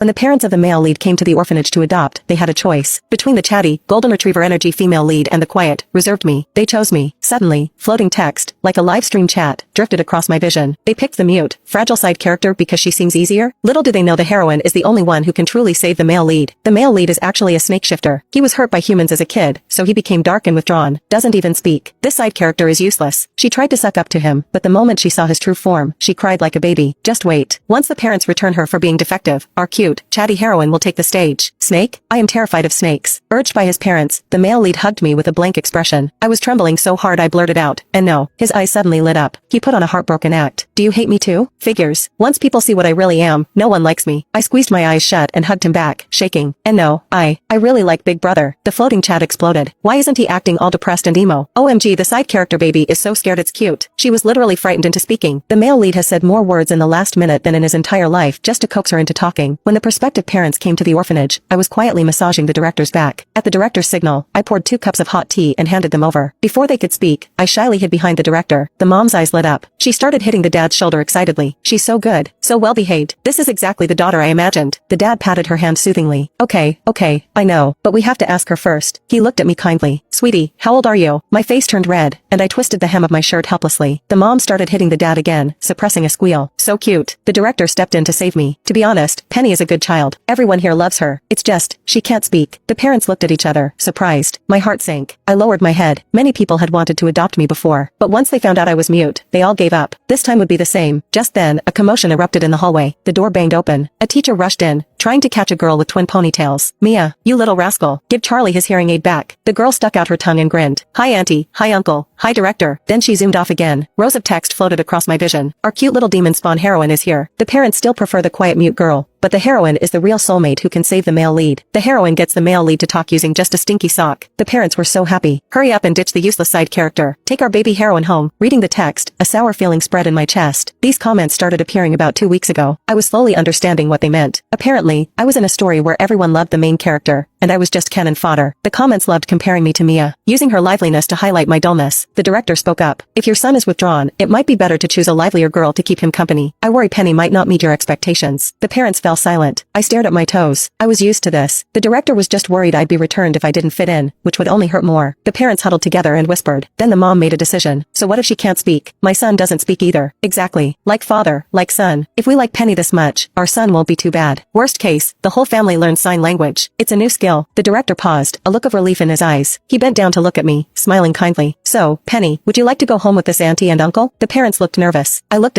When the parents of the male lead came to the orphanage to adopt, they had a choice between the chatty, golden retriever energy female lead and the quiet, reserved me. They chose me. Suddenly, floating text, like a live stream chat, drifted across my vision. They picked the mute, fragile side character because she seems easier. Little do they know the heroine is the only one who can truly save the male lead. The male lead is actually a snake shifter. He was hurt by humans as a kid, so he became dark and withdrawn, doesn't even speak. This side character is useless. She tried to suck up to him, but the moment she saw his true form, she cried like a baby. Just wait. Once the parents return her for being defective, our cute, chatty heroine will take the stage. Snake? I am terrified of snakes. Urged by his parents, the male lead hugged me with a blank expression. I was trembling so hard I blurted out, and no. His eyes suddenly lit up. He put on a heartbroken act. Do you hate me too? Figures. Once people see what I really am, no one likes me. I squeezed my eyes shut and hugged him back, shaking. And no, I really like Big Brother. The floating chat exploded. Why isn't he acting all depressed and emo? OMG, the side character baby is so scared it's cute. She was literally frightened into speaking. The male lead has said more words in the last minute than in his entire life just to coax her into talking. When the prospective parents came to the orphanage, I was quietly massaging the director's back. At the director's signal, I poured 2 cups of hot tea and handed them over. Before they could speak, I shyly hid behind the director. The mom's eyes lit up. She started hitting the dad's shoulder excitedly. She's so good, so well behaved. This is exactly the daughter I imagined. The dad patted her hand soothingly. Okay, I know, but we have to ask her first. He looked at me kindly. Sweetie, how old are you? My face turned red, and I twisted the hem of my shirt helplessly. The mom started hitting the dad again, suppressing a squeal. So cute. The director stepped in to save me. To be honest, Penny is a good child. Everyone here loves her. It's just, she can't speak. The parents looked at each other, surprised. My heart sank. I lowered my head. Many people had wanted to adopt me before, but once they found out I was mute, they all gave up. This time would be the same. Just then, a commotion erupted in the hallway. The door banged open. A teacher rushed in, trying to catch a girl with twin ponytails. Mia, you little rascal, give Charlie his hearing aid back. The girl stuck out her tongue and grinned. Hi auntie, hi uncle, hi director. Then she zoomed off again. Rows of text floated across my vision. Our cute little demon spawn heroine is here. The parents still prefer the quiet mute girl, but the heroine is the real soulmate who can save the male lead. The heroine gets the male lead to talk using just a stinky sock. The parents were so happy. Hurry up and ditch the useless side character. Take our baby heroine home. Reading the text, a sour feeling spread in my chest. These comments started appearing about 2 weeks ago. I was slowly understanding what they meant. Apparently, I was in a story where everyone loved the main character, and I was just cannon fodder. The comments loved comparing me to Mia, using her liveliness to highlight my dullness. The director spoke up. If your son is withdrawn, it might be better to choose a livelier girl to keep him company. I worry Penny might not meet your expectations. The parents fell silent. I stared at my toes. I was used to this. The director was just worried I'd be returned if I didn't fit in, which would only hurt more. The parents huddled together and whispered. Then the mom made a decision. So what if she can't speak? My son doesn't speak either. Exactly. Like father, like son. If we like Penny this much, our son won't be too bad. Worst case, the whole family learns sign language. It's a new skill. The director paused, a look of relief in his eyes. He bent down to look at me, smiling kindly. So, Penny, would you like to go home with this auntie and uncle? The parents looked nervous. I looked at